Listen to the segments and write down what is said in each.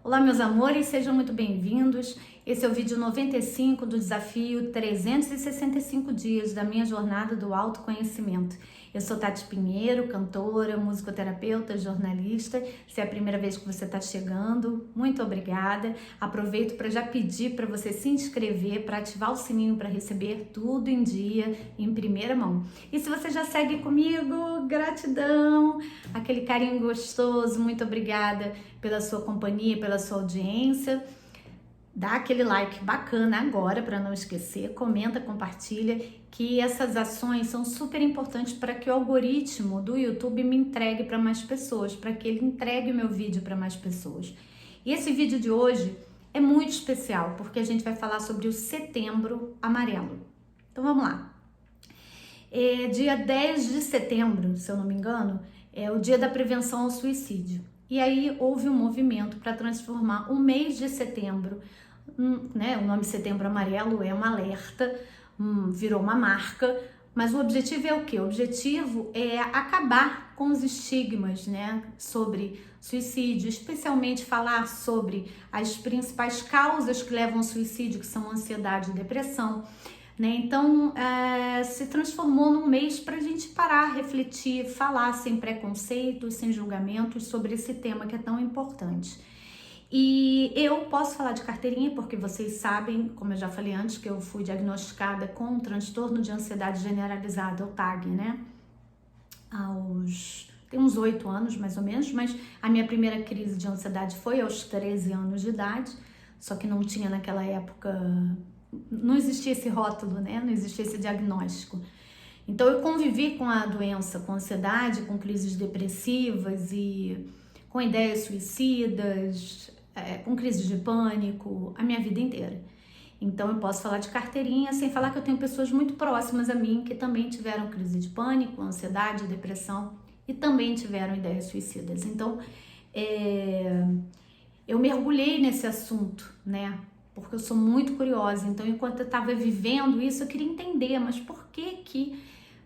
Olá, meus amores, sejam muito bem-vindos. Esse é o vídeo 95 do desafio 365 dias da minha jornada do autoconhecimento. Eu sou Tati Pinheiro, cantora, musicoterapeuta, jornalista. Se é a primeira vez que você está chegando, muito obrigada. Aproveito para já pedir para você se inscrever, para ativar o sininho para receber tudo em dia, em primeira mão. E se você já segue comigo, gratidão, aquele carinho gostoso, muito obrigada pela sua companhia, pela sua audiência. Dá aquele like bacana agora para não esquecer, comenta, compartilha, que essas ações são super importantes para que o algoritmo do YouTube me entregue para mais pessoas, para que ele entregue o meu vídeo para mais pessoas. E esse vídeo de hoje é muito especial, porque a gente vai falar sobre o Setembro Amarelo. Então vamos lá. Dia 10 de setembro, se eu não me engano, é o dia da prevenção ao suicídio. E aí houve um movimento para transformar o mês de setembro, né? O nome Setembro Amarelo é um alerta, virou uma marca, mas o objetivo é o quê? O objetivo é acabar com os estigmas, né, sobre suicídio, especialmente falar sobre as principais causas que levam ao suicídio, que são ansiedade e depressão. Então, se transformou num mês para a gente parar, refletir, falar sem preconceitos, sem julgamentos sobre esse tema que é tão importante. E eu posso falar de carteirinha porque vocês sabem, como eu já falei antes, que eu fui diagnosticada com um transtorno de ansiedade generalizada, o TAG, né? Tem uns 8 anos, mais ou menos, mas a minha primeira crise de ansiedade foi aos 13 anos de idade, só que não tinha naquela época... Não existia esse rótulo, né? Não existia esse diagnóstico. Então eu convivi com a doença, com ansiedade, com crises depressivas e com ideias suicidas, com crises de pânico, a minha vida inteira. Então eu posso falar de carteirinha sem falar que eu tenho pessoas muito próximas a mim que também tiveram crise de pânico, ansiedade, depressão e também tiveram ideias suicidas. Então eu mergulhei nesse assunto, né? Porque eu sou muito curiosa, então enquanto eu estava vivendo isso, eu queria entender, mas por que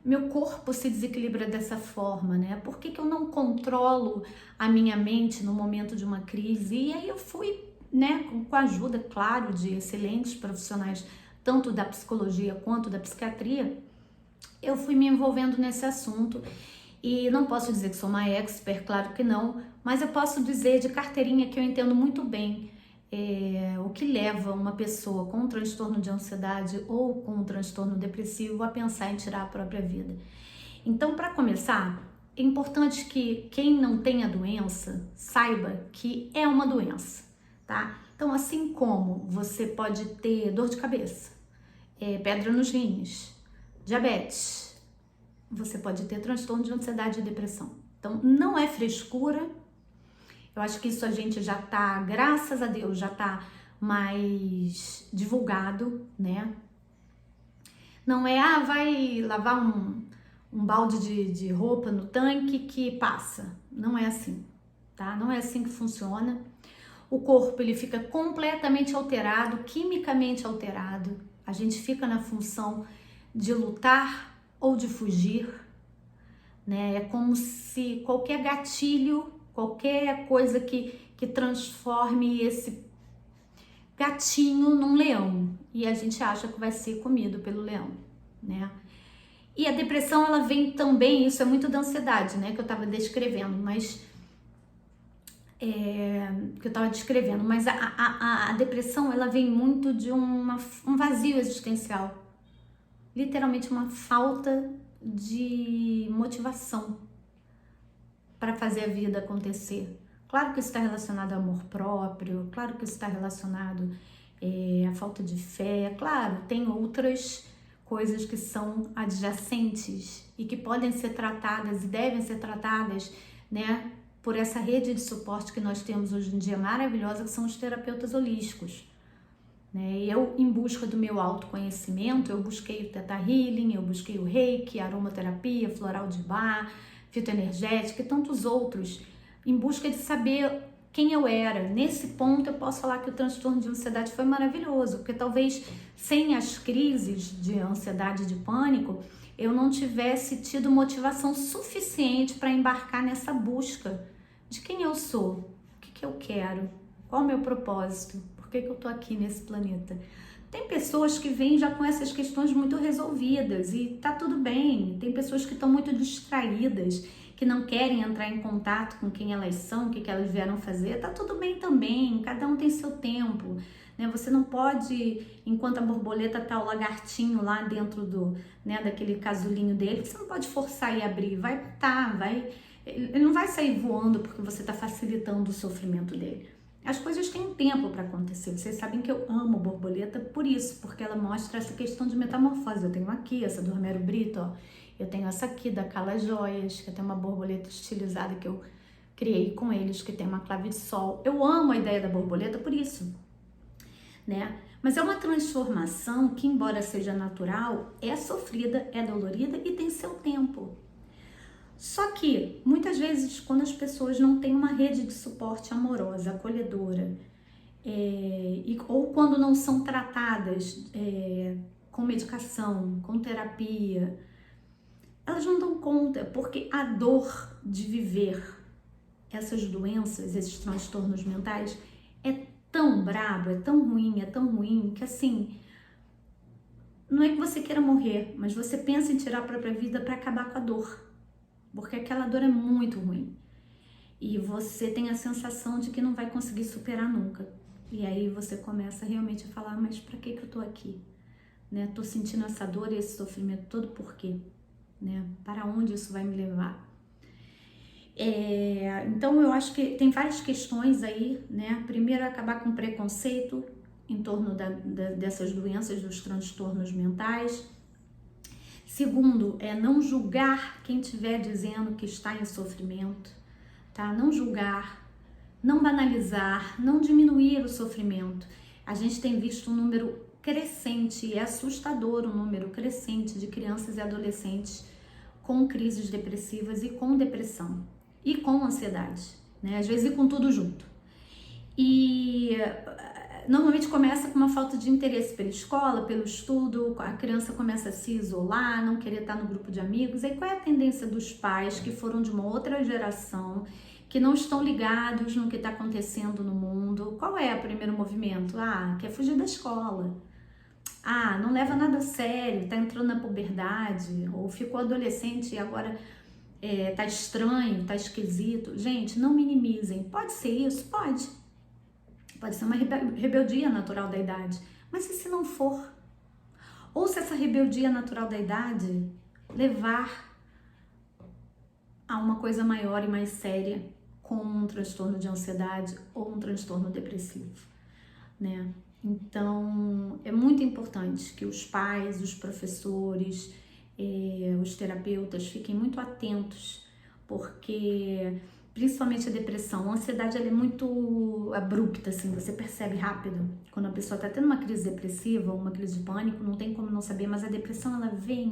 meu corpo se desequilibra dessa forma, né? Por que eu não controlo a minha mente no momento de uma crise? E aí eu fui, né, com a ajuda, claro, de excelentes profissionais, tanto da psicologia quanto da psiquiatria, eu fui me envolvendo nesse assunto. E não posso dizer que sou uma expert, claro que não, mas eu posso dizer de carteirinha que eu entendo muito bem o que leva uma pessoa com um transtorno de ansiedade ou com um transtorno depressivo a pensar em tirar a própria vida. Então, para começar, é importante que quem não tem a doença saiba que é uma doença, tá? Então, assim como você pode ter dor de cabeça, pedra nos rins, diabetes, você pode ter transtorno de ansiedade e depressão. Então, não é frescura. Eu acho que isso a gente já tá, graças a Deus, já tá mais divulgado, né? Não é, vai lavar um balde de roupa no tanque que passa. Não é assim, tá? Não é assim que funciona. O corpo, ele fica completamente alterado, quimicamente alterado. A gente fica na função de lutar ou de fugir, né? É como se qualquer gatilho, qualquer coisa que transforme esse gatinho num leão, e a gente acha que vai ser comido pelo leão, né? E a depressão, ela vem também, isso é muito da ansiedade, né, que eu tava descrevendo, mas a depressão, ela vem muito de um vazio existencial, literalmente uma falta de motivação para fazer a vida acontecer. Claro que isso está relacionado ao amor próprio, claro que isso está relacionado à falta de fé, claro, tem outras coisas que são adjacentes e que podem ser tratadas e devem ser tratadas, né, por essa rede de suporte que nós temos hoje em dia maravilhosa, que são os terapeutas holísticos. Eu, em busca do meu autoconhecimento, eu busquei o Theta Healing, eu busquei o Reiki, a aromaterapia, floral de Bach, fitoenergética e tantos outros, em busca de saber quem eu era. Nesse ponto eu posso falar que o transtorno de ansiedade foi maravilhoso, porque talvez sem as crises de ansiedade e de pânico, eu não tivesse tido motivação suficiente para embarcar nessa busca de quem eu sou, o que eu quero, Qual é o meu propósito? Por que eu tô aqui nesse planeta? Tem pessoas que vêm já com essas questões muito resolvidas e tá tudo bem. Tem pessoas que estão muito distraídas, que não querem entrar em contato com quem elas são, o que elas vieram fazer. Tá tudo bem também, cada um tem seu tempo, né? Você não pode, enquanto a borboleta tá o lagartinho lá dentro do, né, daquele casulinho dele, você não pode forçar e abrir, ele não vai sair voando porque você está facilitando o sofrimento dele. As coisas têm um tempo para acontecer. Vocês sabem que eu amo borboleta por isso, porque ela mostra essa questão de metamorfose. Eu tenho aqui essa do Romero Brito, ó. Eu tenho essa aqui da Cala Joias, que tem uma borboleta estilizada que eu criei com eles, que tem uma clave de sol. Eu amo a ideia da borboleta por isso, né? Mas é uma transformação que, embora seja natural, é sofrida, é dolorida e tem seu tempo. Só que, muitas vezes, quando as pessoas não têm uma rede de suporte amorosa, acolhedora, ou quando não são tratadas com medicação, com terapia, elas não dão conta, porque a dor de viver essas doenças, esses transtornos mentais, é tão brabo, é tão ruim, que assim, não é que você queira morrer, mas você pensa em tirar a própria vida para acabar com a dor. Porque aquela dor é muito ruim. E você tem a sensação de que não vai conseguir superar nunca. E aí você começa realmente a falar, mas pra que eu tô aqui? Né? Tô sentindo essa dor e esse sofrimento todo por quê? Né? Para onde isso vai me levar? Então eu acho que tem várias questões aí, né? Primeiro, acabar com o preconceito em torno dessas doenças, dos transtornos mentais. Segundo, não julgar quem estiver dizendo que está em sofrimento, tá? Não julgar, não banalizar, não diminuir o sofrimento. A gente tem visto um número crescente, é assustador o número crescente de crianças e adolescentes com crises depressivas e com depressão e com ansiedade, né? Às vezes e com tudo junto. E normalmente começa com uma falta de interesse pela escola, pelo estudo, a criança começa a se isolar, não querer estar no grupo de amigos. Aí qual é a tendência dos pais que foram de uma outra geração, que não estão ligados no que está acontecendo no mundo? Qual é o primeiro movimento? Quer fugir da escola. Não leva nada a sério, tá entrando na puberdade, ou ficou adolescente e agora tá estranho, tá esquisito. Gente, não minimizem. Pode ser isso? Pode. Pode ser uma rebeldia natural da idade, mas e se não for? Ou se essa rebeldia natural da idade levar a uma coisa maior e mais séria, como um transtorno de ansiedade ou um transtorno depressivo, né? Então, é muito importante que os pais, os professores, os terapeutas fiquem muito atentos, porque principalmente a depressão, a ansiedade ela é muito abrupta, assim, você percebe rápido. Quando a pessoa tá tendo uma crise depressiva, uma crise de pânico, não tem como não saber, mas a depressão ela vem,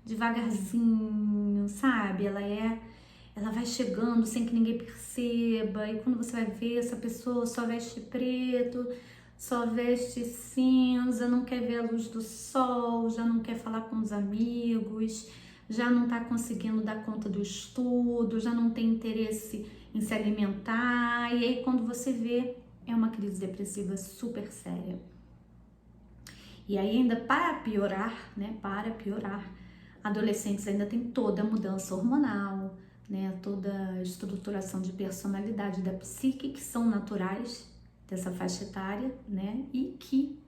devagarzinho, sabe? Ela vai chegando sem que ninguém perceba, e quando você vai ver, essa pessoa só veste preto, só veste cinza, não quer ver a luz do sol, já não quer falar com os amigos, já não está conseguindo dar conta do estudo, já não tem interesse em se alimentar, e aí quando você vê, é uma crise depressiva super séria. E aí ainda para piorar, adolescentes ainda tem toda a mudança hormonal, né, toda a estruturação de personalidade da psique, que são naturais dessa faixa etária, né, e que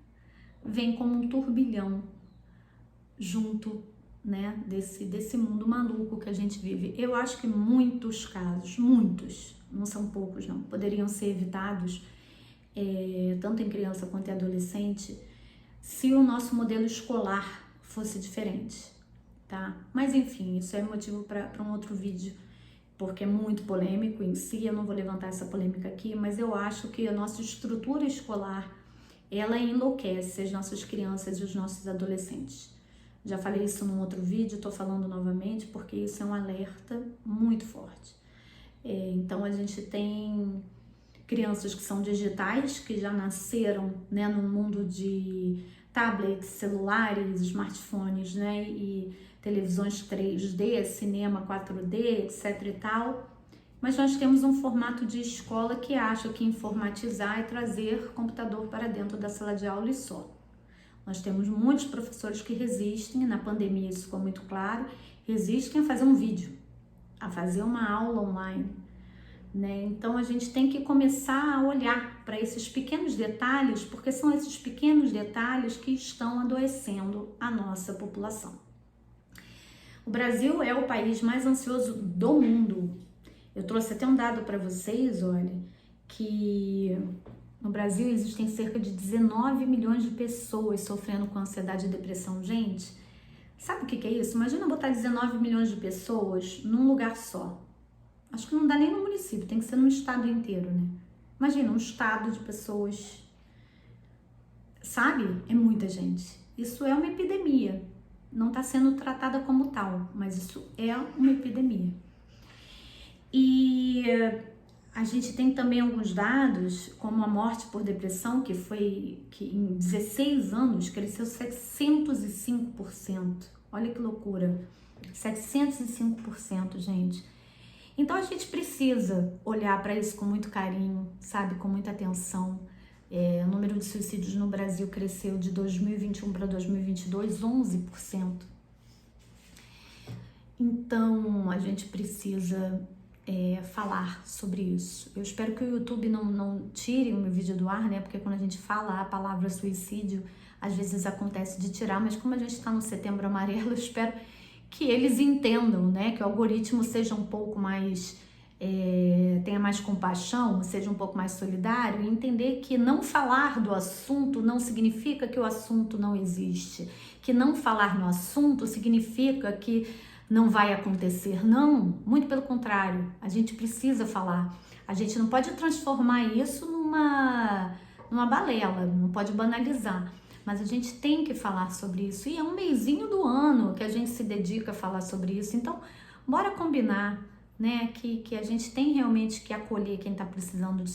vem como um turbilhão junto, né, desse mundo maluco que a gente vive. Eu acho que muitos casos, não são poucos não, poderiam ser evitados, tanto em criança quanto em adolescente, se o nosso modelo escolar fosse diferente, tá? Mas enfim, isso é motivo para um outro vídeo, porque é muito polêmico em si, eu não vou levantar essa polêmica aqui, mas eu acho que a nossa estrutura escolar, ela enlouquece as nossas crianças e os nossos adolescentes. Já falei isso num outro vídeo, estou falando novamente, porque isso é um alerta muito forte. Então a gente tem crianças que são digitais, que já nasceram, né, no mundo de tablets, celulares, smartphones, né, e televisões 3D, cinema 4D, etc e tal, Mas nós temos um formato de escola que acha que informatizar é trazer computador para dentro da sala de aula e só. Nós temos muitos professores que resistem, na pandemia isso ficou muito claro, resistem a fazer um vídeo, a fazer uma aula online, né? Então a gente tem que começar a olhar para esses pequenos detalhes, porque são esses pequenos detalhes que estão adoecendo a nossa população. O Brasil é o país mais ansioso do mundo. Eu trouxe até um dado para vocês, olha, que no Brasil existem cerca de 19 milhões de pessoas sofrendo com ansiedade e depressão. Gente, sabe o que é isso? Imagina botar 19 milhões de pessoas num lugar só. Acho que não dá nem no município, tem que ser no estado inteiro, né? Imagina um estado de pessoas, sabe? É muita gente. Isso é uma epidemia. Não está sendo tratada como tal, mas isso é uma epidemia. E a gente tem também alguns dados, como a morte por depressão, que em 16 anos cresceu 705%. Olha que loucura, 705%, gente. Então a gente precisa olhar para isso com muito carinho, sabe, com muita atenção. O número de suicídios no Brasil cresceu de 2021 para 2022, 11%. Então a gente precisa falar sobre isso. Eu espero que o YouTube não tire o meu vídeo do ar, né? Porque quando a gente fala a palavra suicídio, às vezes acontece de tirar, mas como a gente está no Setembro Amarelo, eu espero que eles entendam, né? Que o algoritmo seja um pouco mais, tenha mais compaixão, seja um pouco mais solidário, e entender que não falar do assunto não significa que o assunto não existe, que não falar no assunto significa que não vai acontecer. Não, muito pelo contrário, a gente precisa falar. A gente não pode transformar isso numa balela, não pode banalizar, mas a gente tem que falar sobre isso, e é um mêsinho do ano que a gente se dedica a falar sobre isso. Então bora combinar, né, que a gente tem realmente que acolher quem está precisando de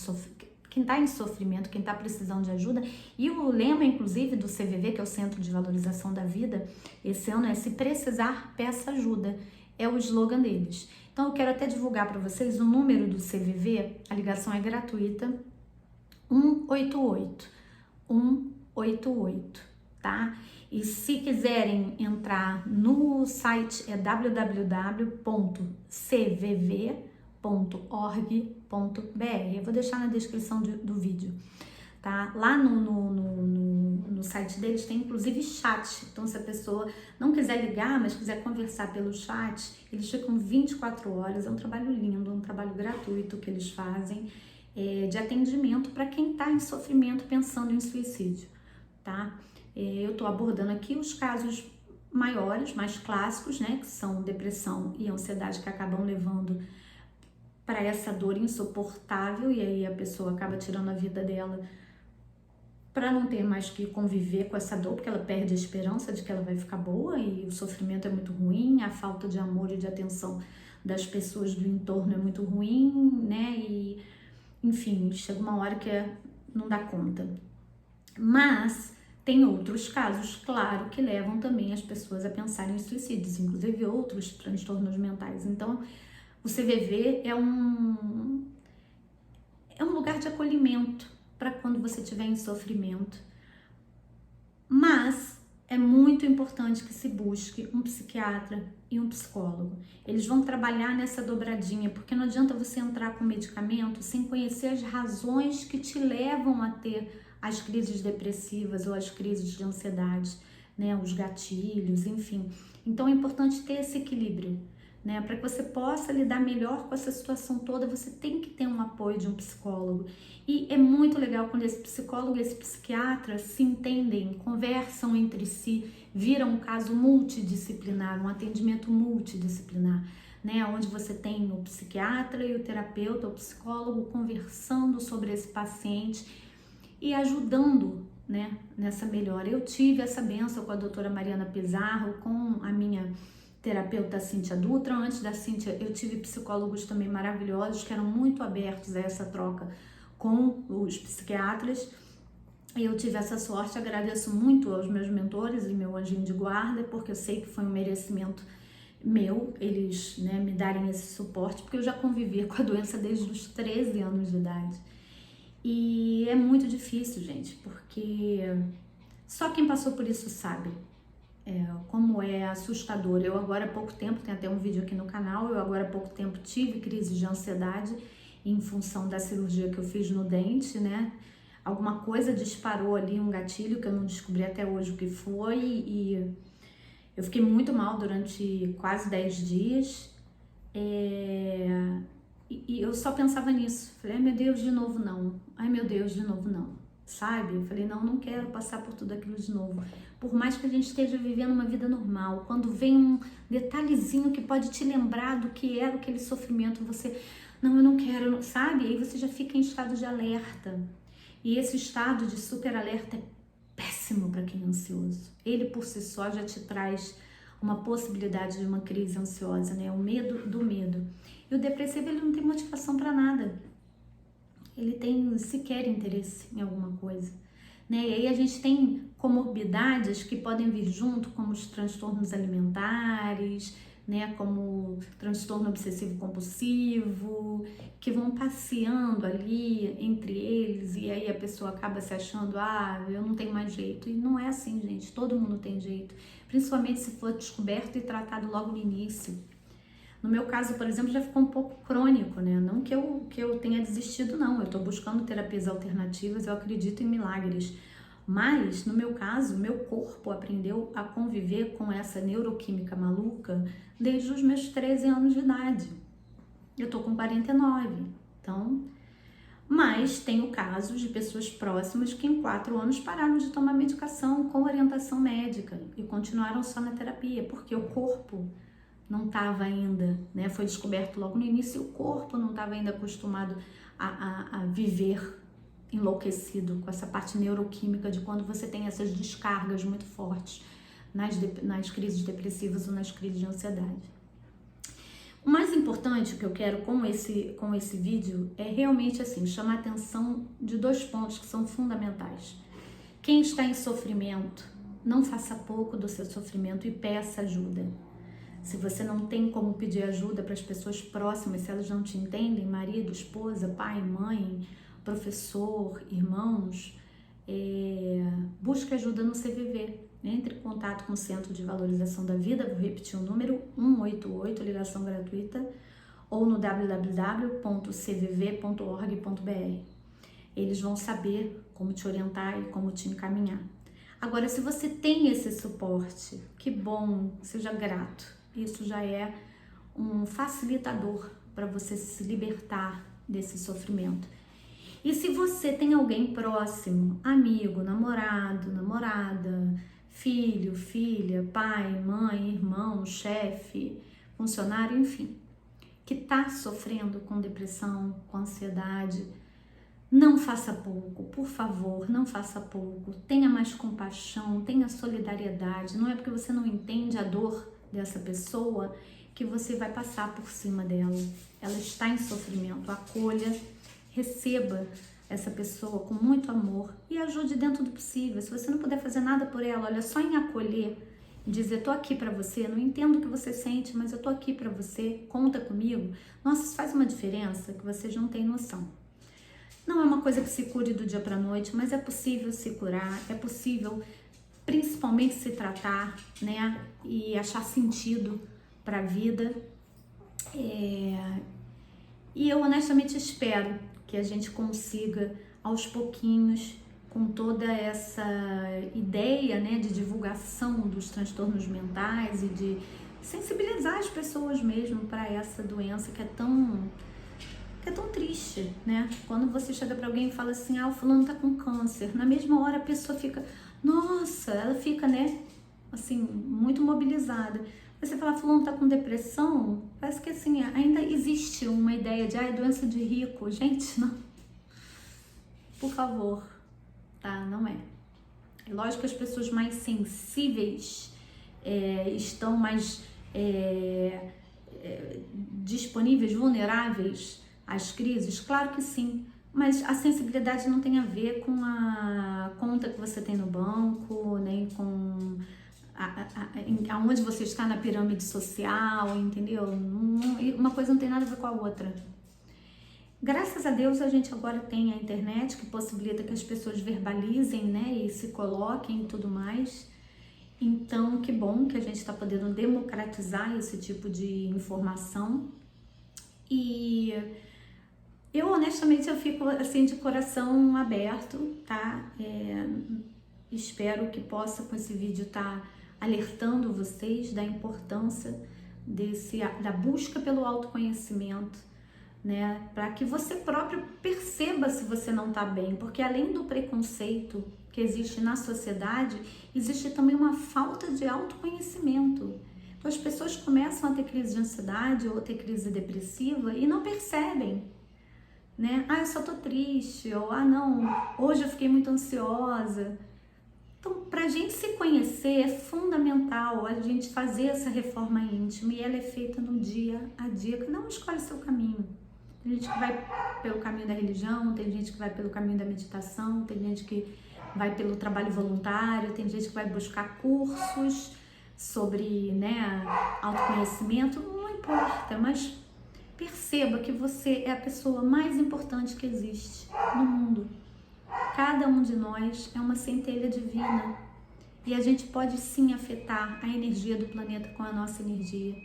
quem está em sofrimento, quem está precisando de ajuda. E o lema, inclusive, do CVV, que é o Centro de Valorização da Vida, esse ano é: se precisar, peça ajuda. É o slogan deles. Então eu quero até divulgar para vocês o número do CVV, a ligação é gratuita, 188, 188, tá? E se quiserem entrar no site, é www.cvv.org.br. Eu vou deixar na descrição do vídeo, tá? Lá no site deles tem inclusive chat. Então, se a pessoa não quiser ligar, mas quiser conversar pelo chat, eles ficam 24 horas. É um trabalho lindo, um trabalho gratuito que eles fazem, de atendimento para quem está em sofrimento pensando em suicídio, tá? Eu estou abordando aqui os casos maiores, mais clássicos, né, que são depressão e ansiedade, que acabam levando para essa dor insuportável, e aí a pessoa acaba tirando a vida dela para não ter mais que conviver com essa dor, porque ela perde a esperança de que ela vai ficar boa, e o sofrimento é muito ruim, a falta de amor e de atenção das pessoas do entorno é muito ruim, né, e enfim, chega uma hora que não dá conta. Mas tem outros casos, claro, que levam também as pessoas a pensarem em suicídios, inclusive outros transtornos mentais. Então, o CVV é um lugar de acolhimento para quando você estiver em sofrimento. Mas é muito importante que se busque um psiquiatra e um psicólogo. Eles vão trabalhar nessa dobradinha, porque não adianta você entrar com medicamento sem conhecer as razões que te levam a ter as crises depressivas ou as crises de ansiedade, né, os gatilhos, enfim. Então é importante ter esse equilíbrio, né, para que você possa lidar melhor com essa situação toda. Você tem que ter um apoio de um psicólogo, e é muito legal quando esse psicólogo e esse psiquiatra se entendem, conversam entre si, viram um caso multidisciplinar, um atendimento multidisciplinar, né, onde você tem o psiquiatra e o terapeuta, o psicólogo, conversando sobre esse paciente e ajudando, né, nessa melhora. Eu tive essa bênção com a doutora Mariana Pizarro, com a minha terapeuta Cíntia Dutra. Antes da Cíntia, eu tive psicólogos também maravilhosos que eram muito abertos a essa troca com os psiquiatras. E eu tive essa sorte, agradeço muito aos meus mentores e meu anjinho de guarda, porque eu sei que foi um merecimento eles, né, me darem esse suporte, porque eu já convivia com a doença desde os 13 anos de idade. E é muito difícil, gente, porque só quem passou por isso sabe como é assustador. Eu agora há pouco tempo, tem até um vídeo aqui no canal, eu agora há pouco tempo tive crise de ansiedade em função da cirurgia que eu fiz no dente, né? Alguma coisa disparou ali, um gatilho que eu não descobri até hoje o que foi, e eu fiquei muito mal durante quase 10 dias. E eu só pensava nisso. Falei, ai meu Deus, de novo não. Ai meu Deus, de novo não. Sabe? Eu falei, não quero passar por tudo aquilo de novo. Por mais que a gente esteja vivendo uma vida normal, quando vem um detalhezinho que pode te lembrar do que era aquele sofrimento, você, não, eu não quero, sabe? Aí você já fica em estado de alerta. E esse estado de super alerta é péssimo para quem é ansioso. Ele por si só já te traz uma possibilidade de uma crise ansiosa, né? O medo do medo. E o depressivo, ele não tem motivação para nada. Ele tem sequer interesse em alguma coisa, né? E aí a gente tem comorbidades que podem vir junto, como os transtornos alimentares, né? Como transtorno obsessivo compulsivo, que vão passeando ali entre eles, e aí a pessoa acaba se achando, eu não tenho mais jeito. E não é assim, gente, todo mundo tem jeito, principalmente se for descoberto e tratado logo no início. No meu caso, por exemplo, já ficou um pouco crônico, né? Não que eu tenha desistido, não. Eu tô buscando terapias alternativas, eu acredito em milagres. Mas, no meu caso, meu corpo aprendeu a conviver com essa neuroquímica maluca desde os meus 13 anos de idade. Eu tô com 49, então... Mas tenho casos de pessoas próximas que em 4 anos pararam de tomar medicação com orientação médica e continuaram só na terapia, porque o corpo não estava ainda, né? Foi descoberto logo no início e o corpo não estava ainda acostumado a viver enlouquecido com essa parte neuroquímica de quando você tem essas descargas muito fortes nas crises depressivas ou nas crises de ansiedade. O mais importante que eu quero com esse vídeo é realmente assim, chamar a atenção de 2 pontos que são fundamentais. Quem está em sofrimento, não faça pouco do seu sofrimento e peça ajuda. Se você não tem como pedir ajuda para as pessoas próximas, se elas não te entendem, marido, esposa, pai, mãe, professor, irmãos, busque ajuda no CVV. Entre em contato com o Centro de Valorização da Vida, vou repetir o número 188, ligação gratuita, ou no www.cvv.org.br. Eles vão saber como te orientar e como te encaminhar. Agora, se você tem esse suporte, que bom, seja grato. Isso já é um facilitador para você se libertar desse sofrimento. E se você tem alguém próximo, amigo, namorado, namorada, filho, filha, pai, mãe, irmão, chefe, funcionário, enfim, que está sofrendo com depressão, com ansiedade, não faça pouco, por favor, não faça pouco. Tenha mais compaixão, tenha solidariedade. Não é porque você não entende a dor dessa pessoa que você vai passar por cima dela. Ela está em sofrimento, acolha, receba essa pessoa com muito amor e ajude dentro do possível. Se você não puder fazer nada por ela, olha, só em acolher e dizer, tô aqui pra você, não entendo o que você sente, mas eu tô aqui pra você, conta comigo. Nossa, isso faz uma diferença que vocês não têm noção. Não é uma coisa que se cure do dia pra noite, mas é possível se curar, é possível principalmente se tratar, né, e achar sentido para a vida. E eu honestamente espero que a gente consiga, aos pouquinhos, com toda essa ideia, né, de divulgação dos transtornos mentais e de sensibilizar as pessoas mesmo para essa doença que é tão triste, né? Quando você chega para alguém e fala assim, o fulano tá com câncer, na mesma hora a pessoa fica, nossa, ela fica, né, assim, muito mobilizada. Você fala, fulano tá com depressão, parece que assim, ainda existe uma ideia de, doença de rico. Gente, não. Por favor, tá? Não é. É lógico que as pessoas mais sensíveis estão mais disponíveis, vulneráveis às crises, claro que sim. Mas a sensibilidade não tem a ver com a conta que você tem no banco, nem com aonde você está na pirâmide social, entendeu? Uma coisa não tem nada a ver com a outra. Graças a Deus a gente agora tem a internet que possibilita que as pessoas verbalizem, né, e se coloquem e tudo mais. Então, que bom que a gente está podendo democratizar esse tipo de informação. E eu, honestamente, eu fico assim de coração aberto, tá? Espero que possa com esse vídeo estar alertando vocês da importância da busca pelo autoconhecimento, né? Para que você próprio perceba se você não está bem, porque além do preconceito que existe na sociedade, existe também uma falta de autoconhecimento. Então as pessoas começam a ter crise de ansiedade ou ter crise depressiva e não percebem, né? Ah, eu só tô triste, ou ah não, hoje eu fiquei muito ansiosa. Então, para a gente se conhecer, é fundamental a gente fazer essa reforma íntima e ela é feita no dia a dia, cada um escolhe seu caminho. Tem gente que vai pelo caminho da religião, tem gente que vai pelo caminho da meditação, tem gente que vai pelo trabalho voluntário, tem gente que vai buscar cursos sobre, né, autoconhecimento, não importa, mas perceba que você é a pessoa mais importante que existe no mundo. Cada um de nós é uma centelha divina e a gente pode sim afetar a energia do planeta com a nossa energia.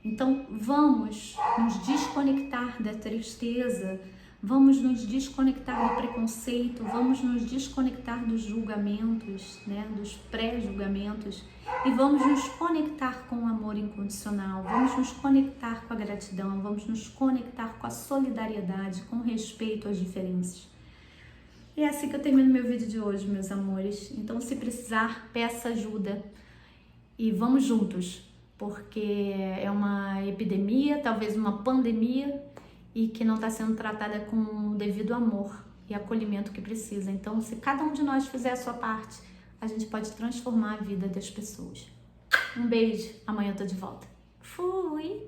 Então vamos nos desconectar da tristeza, vamos nos desconectar do preconceito, vamos nos desconectar dos julgamentos, né, dos pré-julgamentos e vamos nos conectar com o amor incondicional, vamos nos conectar com a gratidão, vamos nos conectar com a solidariedade, com o respeito às diferenças. E é assim que eu termino meu vídeo de hoje, meus amores. Então, se precisar, peça ajuda e vamos juntos, porque é uma epidemia, talvez uma pandemia, e que não está sendo tratada com o devido amor e acolhimento que precisa. Então, se cada um de nós fizer a sua parte, a gente pode transformar a vida das pessoas. Um beijo, amanhã eu tô de volta. Fui!